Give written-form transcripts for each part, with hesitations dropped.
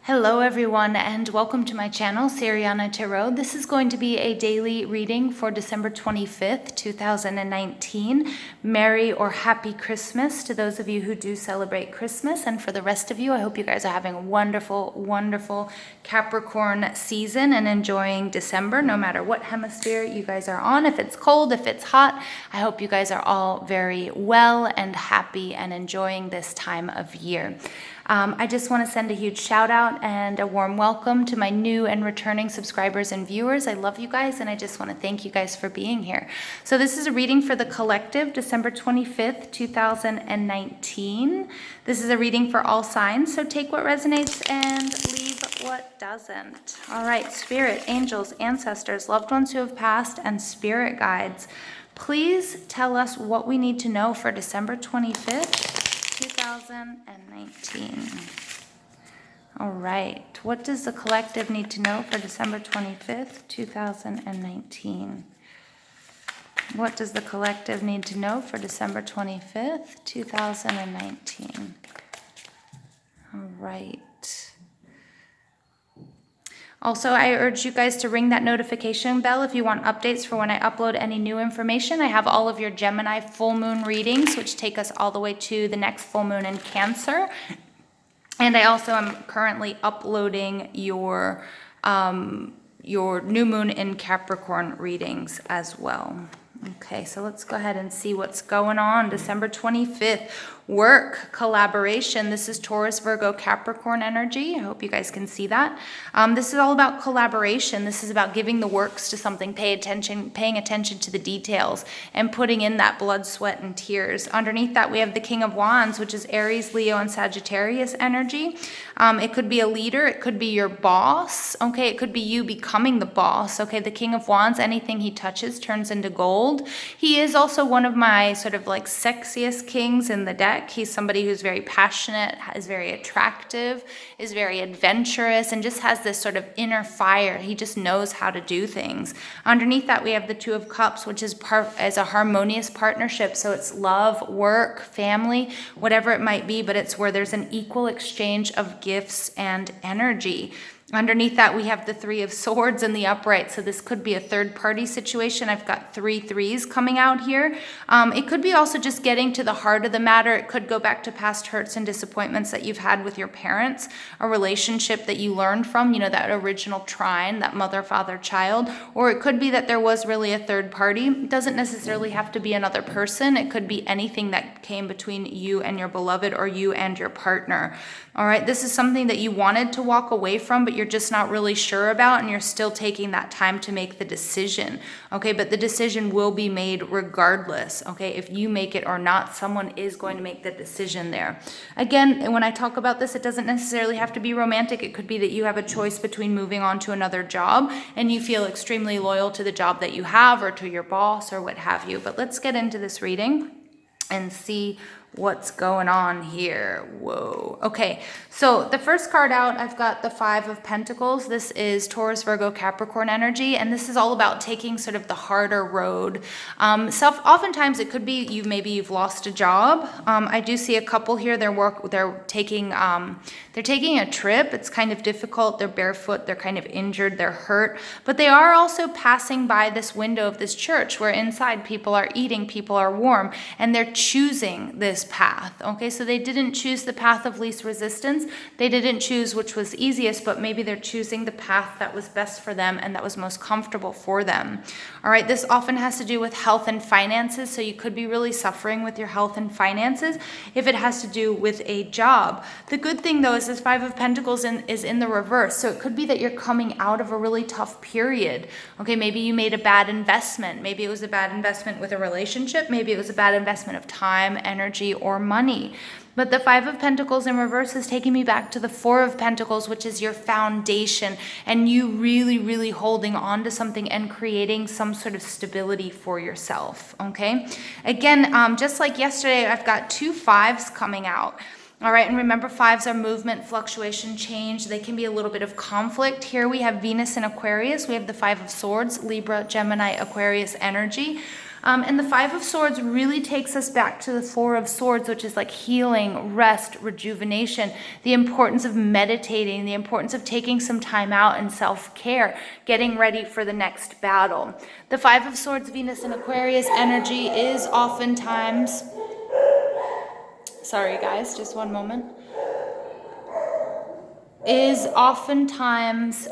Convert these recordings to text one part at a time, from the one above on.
Hello everyone and welcome to my channel, Siriana Tarot. This is going to be a daily reading for December 25th, 2019. Merry or Happy Christmas to those of you who do celebrate Christmas, and for the rest of you, I hope you guys are having a wonderful, wonderful Capricorn season and enjoying December, no matter what hemisphere you guys are on. If it's cold, if it's hot, I hope you guys are all very well and happy and enjoying this time of year. I just want to send a huge shout out and a warm welcome to my new and returning subscribers and viewers. I love you guys and I just want to thank you guys for being here. So this is a reading for the collective, December 25th, 2019. This is a reading for all signs, so take what resonates and leave what doesn't. All right, spirit, angels, ancestors, loved ones who have passed, and spirit guides, please tell us what we need to know for December 25th. 2019. All right, what does the collective need to know for December 25th, 2019? What does the collective need to know for December 25th, 2019? All right. Also, I urge you guys to ring that notification bell if you want updates for when I upload any new information. I have all of your Gemini full moon readings, which take us all the way to the next full moon in Cancer. And I also am currently uploading your new moon in Capricorn readings as well. Okay, so let's go ahead and see what's going on. December 25th, work, collaboration. This is Taurus, Virgo, Capricorn energy. I hope you guys can see that. This is all about collaboration. This is about giving the works to something, paying attention to the details, and putting in that blood, sweat, and tears. Underneath that, we have the King of Wands, which is Aries, Leo, and Sagittarius energy. It could be a leader. It could be your boss. Okay, it could be you becoming the boss. Okay, the King of Wands, anything he touches turns into gold. He is also one of my sort of like sexiest kings in the deck. He's somebody who's very passionate, is very attractive, is very adventurous, and just has this sort of inner fire. He just knows how to do things. Underneath that, we have the Two of Cups, which is a harmonious partnership. So it's love, work, family, whatever it might be, but it's where there's an equal exchange of gifts and energy. Underneath that, we have the Three of Swords in the upright. So this could be a third-party situation. I've got 3 threes coming out here. It could be also just getting to the heart of the matter. It could go back to past hurts and disappointments that you've had with your parents, a relationship that you learned from, that original trine, that mother, father, child. Or it could be that there was really a third party. It doesn't necessarily have to be another person. It could be anything that came between you and your beloved or you and your partner. All right, this is something that you wanted to walk away from, but you're just not really sure about, and you're still taking that time to make the decision. Okay, but the decision will be made regardless. Okay, if you make it or not, someone is going to make the decision there. Again, when I talk about this, it doesn't necessarily have to be romantic. It could be that you have a choice between moving on to another job, and you feel extremely loyal to the job that you have or to your boss or what have you. But let's get into this reading and see what's going on here. Whoa. Okay, so the first card out, I've got the Five of Pentacles. This is Taurus, Virgo, Capricorn energy, and this is all about taking sort of the harder road. Oftentimes it could be maybe you've lost a job. I do see a couple here. They're taking a trip. It's kind of difficult. They're barefoot. They're kind of injured. They're hurt, but they are also passing by this window of this church where inside people are eating, people are warm, and they're choosing this path. Okay, so they didn't choose the path of least resistance. They didn't choose which was easiest, but maybe they're choosing the path that was best for them and that was most comfortable for them. All right, this often has to do with health and finances, so you could be really suffering with your health and finances if it has to do with a job. The good thing though is this Five of Pentacles is in the reverse, so it could be that you're coming out of a really tough period. Okay, maybe you made a bad investment. Maybe it was a bad investment with a relationship. Maybe it was a bad investment of time, energy, or money. But the Five of Pentacles in reverse is taking me back to the Four of Pentacles, which is your foundation, and you really, really holding on to something and creating some sort of stability for yourself, okay? Again, just like yesterday, I've got 2 fives coming out. All right, and remember, fives are movement, fluctuation, change. They can be a little bit of conflict. Here we have Venus in Aquarius. We have the Five of Swords, Libra, Gemini, Aquarius energy. And the Five of Swords really takes us back to the Four of Swords, which is like healing, rest, rejuvenation, the importance of meditating, the importance of taking some time out and self-care, getting ready for the next battle. The Five of Swords, Venus and Aquarius energy is oftentimes, sorry guys, just one moment, is oftentimes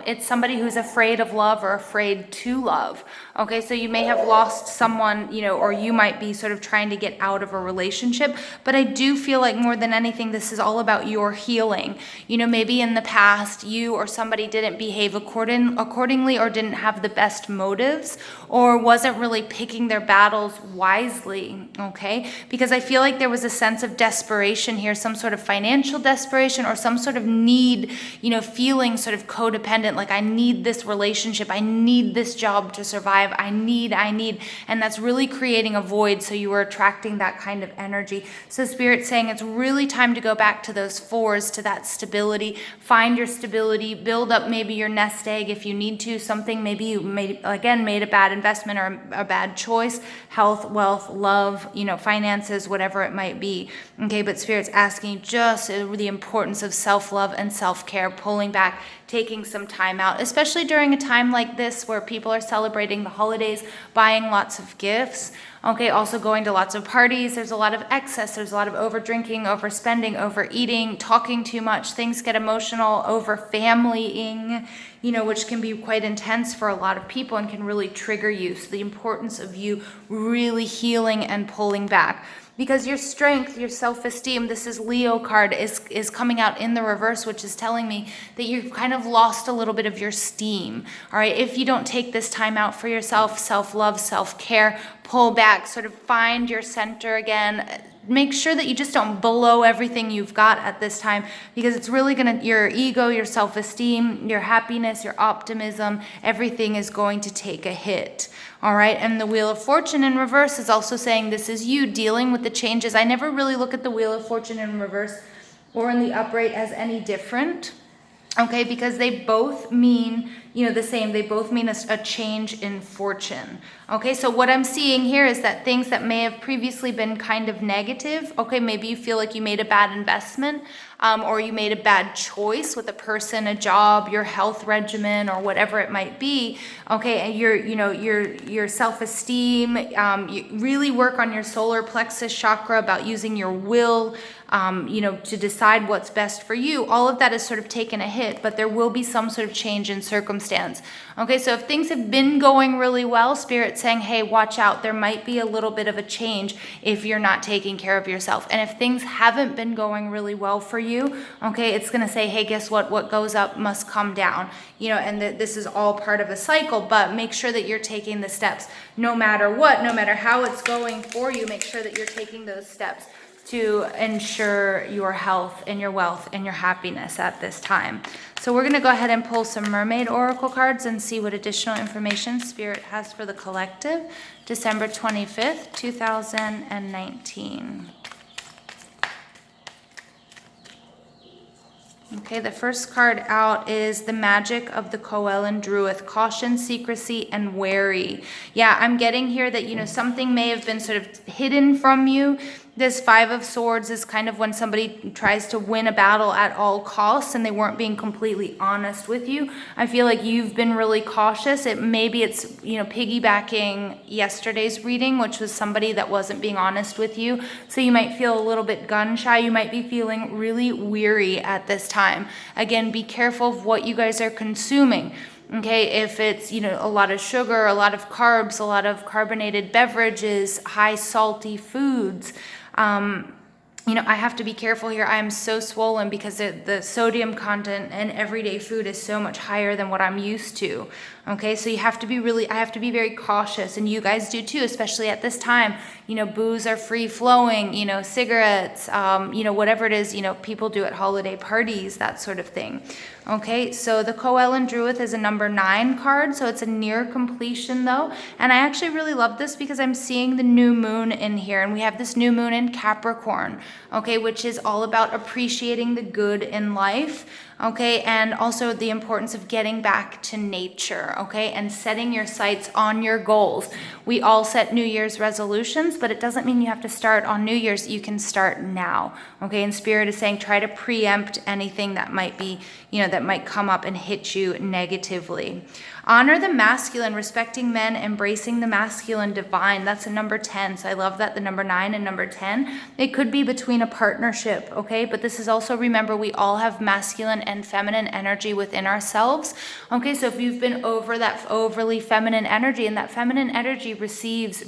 it's somebody who's afraid of love or afraid to love. Okay, so you may have lost someone, you know, or you might be sort of trying to get out of a relationship, but I do feel like more than anything, this is all about your healing. You know, maybe in the past, you or somebody didn't behave accordingly or didn't have the best motives or wasn't really picking their battles wisely, okay? Because I feel like there was a sense of desperation here, some sort of financial desperation or some sort of need, you know, feeling sort of codependent, like I need this relationship, I need this job to survive, I need, and that's really creating a void, so you were attracting that kind of energy. So Spirit's saying it's really time to go back to those fours, to that stability, find your stability, build up maybe your nest egg if you need to, something maybe you made a bad investment or a bad choice, health, wealth, love, you know, finances, whatever it might be, okay? But Spirit's asking just the importance of self-love and self-care, pulling back, taking some time out, especially during a time like this where people are celebrating the holidays, buying lots of gifts, okay, also going to lots of parties. There's a lot of excess, there's a lot of over drinking, overspending, overeating, talking too much, things get emotional, over familying, you know, which can be quite intense for a lot of people and can really trigger you. So the importance of you really healing and pulling back. Because your strength, your self-esteem, this is Leo card, is coming out in the reverse, which is telling me that you've kind of lost a little bit of your steam. All right, if you don't take this time out for yourself, self-love, self-care, pull back, sort of find your center again. Make sure that you just don't blow everything you've got at this time, because it's really your ego, your self-esteem, your happiness, your optimism, everything is going to take a hit. All right, and the Wheel of Fortune in reverse is also saying this is you dealing with the changes. I never really look at the Wheel of Fortune in reverse or in the upright as any different, okay, because they both mean, you know, the same. They both mean a change in fortune. Okay, so what I'm seeing here is that things that may have previously been kind of negative, okay, maybe you feel like you made a bad investment, or you made a bad choice with a person, a job, your health regimen, or whatever it might be, okay, and your self-esteem, you really work on your solar plexus chakra about using your will, you know, to decide what's best for you. All of that is sort of taken a hit, but there will be some sort of change in circumstance. Okay, so if things have been going really well, Spirit's saying, hey, watch out. There might be a little bit of a change if you're not taking care of yourself. And if things haven't been going really well for you, okay, it's going to say, hey, guess what? What goes up must come down. You know, and this is all part of a cycle, but make sure that you're taking the steps no matter what, no matter how it's going for you. Make sure that you're taking those steps to ensure your health and your wealth and your happiness at this time. So we're going to go ahead and pull some Mermaid Oracle cards and see what additional information Spirit has for the collective, December 25th, 2019. Okay, the first card out is the Magic of the Coelen Druid, caution, secrecy, and wary. Yeah, I'm getting here that, you know, something may have been sort of hidden from you. This Five of Swords is kind of when somebody tries to win a battle at all costs and they weren't being completely honest with you. I feel like you've been really cautious. Maybe it's, you know, piggybacking yesterday's reading, which was somebody that wasn't being honest with you. So you might feel a little bit gun shy. You might be feeling really weary at this time. Again, be careful of what you guys are consuming. Okay, if it's, you know, a lot of sugar, a lot of carbs, a lot of carbonated beverages, high salty foods, you know, I have to be careful here. I am so swollen because the sodium content in everyday food is so much higher than what I'm used to. Okay, so I have to be very cautious, and you guys do too, especially at this time. You know, booze are free flowing, you know, cigarettes, you know, whatever it is, you know, people do at holiday parties, that sort of thing. Okay, so the Coelen Druid is a number 9 card, so it's a near completion though. And I actually really love this because I'm seeing the new moon in here, and we have this new moon in Capricorn. okay, which is all about appreciating the good in life, okay, and also the importance of getting back to nature, okay, and setting your sights on your goals. We all set New Year's resolutions, but it doesn't mean you have to start on New Year's. You can start now, okay, and Spirit is saying try to preempt anything that might be, that might come up and hit you negatively. Honor the masculine, respecting men, embracing the masculine divine. That's a number 10. So I love that, the number 9 and number 10. It could be between a partnership, okay? But this is also, remember, we all have masculine and feminine energy within ourselves, okay? So if you've been over that overly feminine energy, and that feminine energy receives,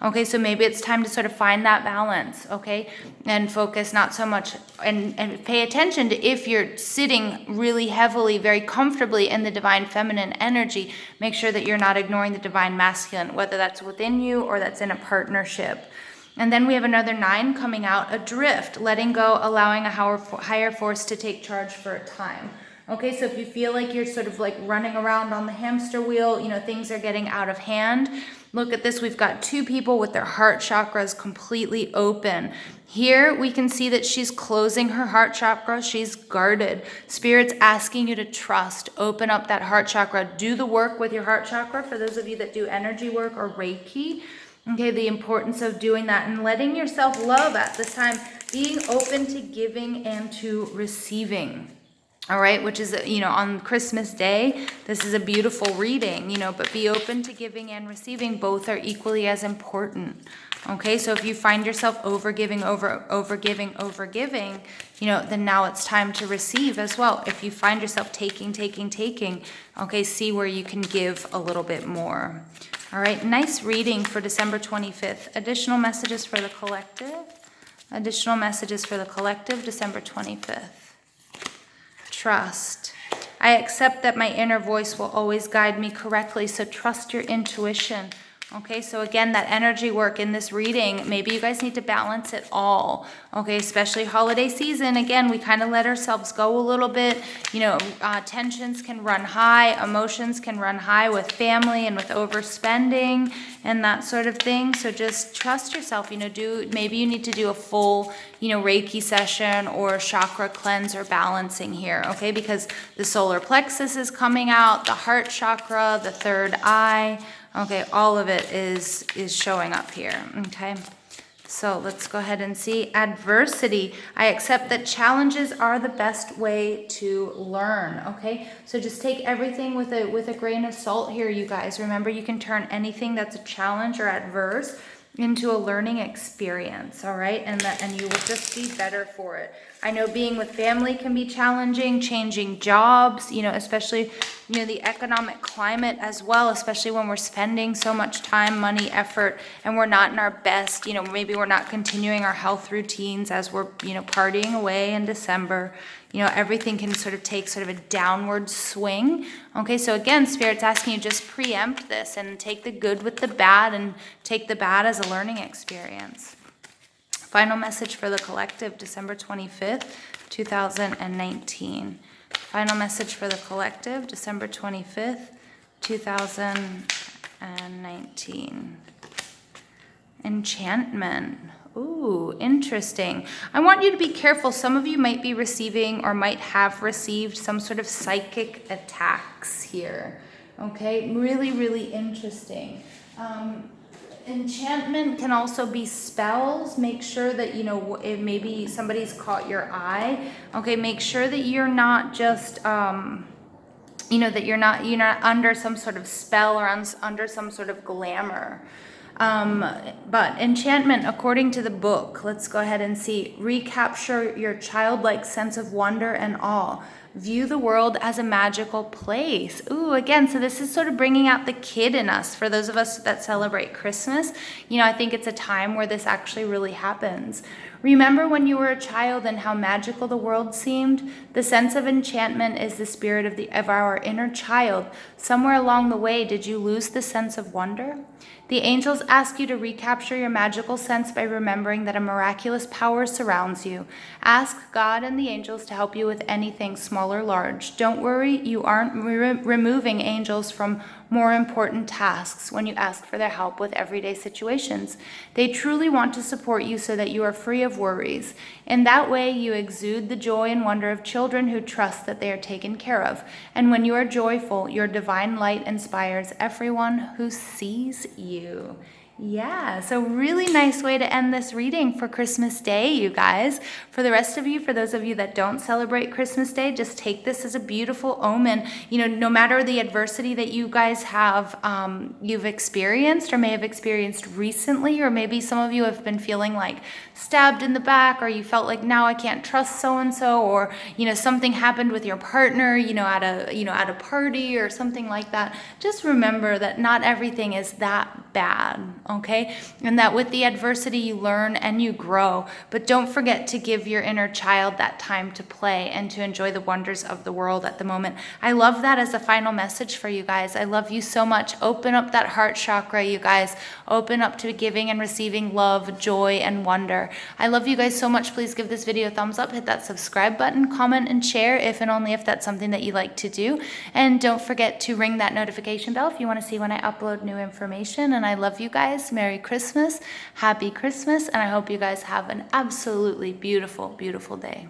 okay? So maybe it's time to sort of find that balance, okay? And focus not so much, and pay attention to if you're sitting really heavily, very comfortably in the divine feminine energy, make sure that you're not ignoring the divine masculine, whether that's within you or that's in a partnership. And then we have another 9 coming out, adrift, letting go, allowing a higher force to take charge for a time. Okay, so if you feel like you're sort of like running around on the hamster wheel, things are getting out of hand, look at this. We've got 2 people with their heart chakras completely open. Here we can see that she's closing her heart chakra. She's guarded. Spirit's asking you to trust, open up that heart chakra, do the work with your heart chakra. For those of you that do energy work or Reiki, okay, the importance of doing that and letting yourself love at this time, being open to giving and to receiving. All right, which is, on Christmas Day, this is a beautiful reading, but be open to giving and receiving. Both are equally as important. Okay, so if you find yourself overgiving, then now it's time to receive as well. If you find yourself taking, okay, see where you can give a little bit more. All right, nice reading for December 25th. Additional messages for the collective. December 25th. Trust. I accept that my inner voice will always guide me correctly, so trust your intuition. Okay, so again, that energy work in this reading, maybe you guys need to balance it all, okay, especially holiday season. Again, we kind of let ourselves go a little bit. Tensions can run high, emotions can run high with family and with overspending and that sort of thing. So just trust yourself, maybe you need to do a full, Reiki session or chakra cleanse or balancing here, okay, because the solar plexus is coming out, the heart chakra, the third eye. Okay, all of it is showing up here, okay? So let's go ahead and see. Adversity. I accept that challenges are the best way to learn, okay? So just take everything with a grain of salt here, you guys. Remember, you can turn anything that's a challenge or adverse into a learning experience, all right? And you will just be better for it. I know being with family can be challenging, changing jobs, especially, the economic climate as well, especially when we're spending so much time, money, effort, and we're not in our best, maybe we're not continuing our health routines as we're, partying away in December. Everything can sort of take sort of a downward swing. Okay, so again, Spirit's asking you just preempt this and take the good with the bad and take the bad as a learning experience. Final message for the collective, December 25th, 2019. Final message for the collective, December 25th, 2019. Enchantment. Ooh, interesting. I want you to be careful. Some of you might be receiving or might have received some sort of psychic attacks here. Okay, really, really interesting. Enchantment can also be spells. Make sure that, if maybe somebody's caught your eye. Okay, make sure that you're not just, that you're not under some sort of spell or under some sort of glamour. But enchantment, according to the book, let's go ahead and see. Recapture your childlike sense of wonder and awe. View the world as a magical place. Ooh, again, so this is sort of bringing out the kid in us. For those of us that celebrate Christmas, I think it's a time where this actually really happens. Remember when you were a child and how magical the world seemed? The sense of enchantment is the spirit of our inner child. Somewhere along the way, did you lose the sense of wonder? The angels ask you to recapture your magical sense by remembering that a miraculous power surrounds you. Ask God and the angels to help you with anything, small or large. Don't worry, you aren't removing angels from more important tasks when you ask for their help with everyday situations. They truly want to support you so that you are free of worries. In that way, you exude the joy and wonder of children who trust that they are taken care of. And when you are joyful, your divine light inspires everyone who sees you. Yeah, so really nice way to end this reading for Christmas Day, you guys. For the rest of you, for those of you that don't celebrate Christmas Day, just take this as a beautiful omen. You know, no matter the adversity that you guys have, you've experienced or may have experienced recently, or maybe some of you have been feeling like stabbed in the back, or you felt like now I can't trust so-and-so, or, you know, something happened with your partner, at a party or something like that. Just remember that not everything is that bad. Okay, and that with the adversity you learn and you grow, but don't forget to give your inner child that time to play and to enjoy the wonders of the world at the moment. I love that as a final message for you guys. I love you so much. Open up that heart chakra, you guys. Open up to giving and receiving love, joy, and wonder. I love you guys so much. Please give this video a thumbs up, hit that subscribe button, comment, and share if and only if that's something that you like to do. And don't forget to ring that notification bell if you want to see when I upload new information. And I love you guys. Merry Christmas, Happy Christmas, and I hope you guys have an absolutely beautiful, beautiful day.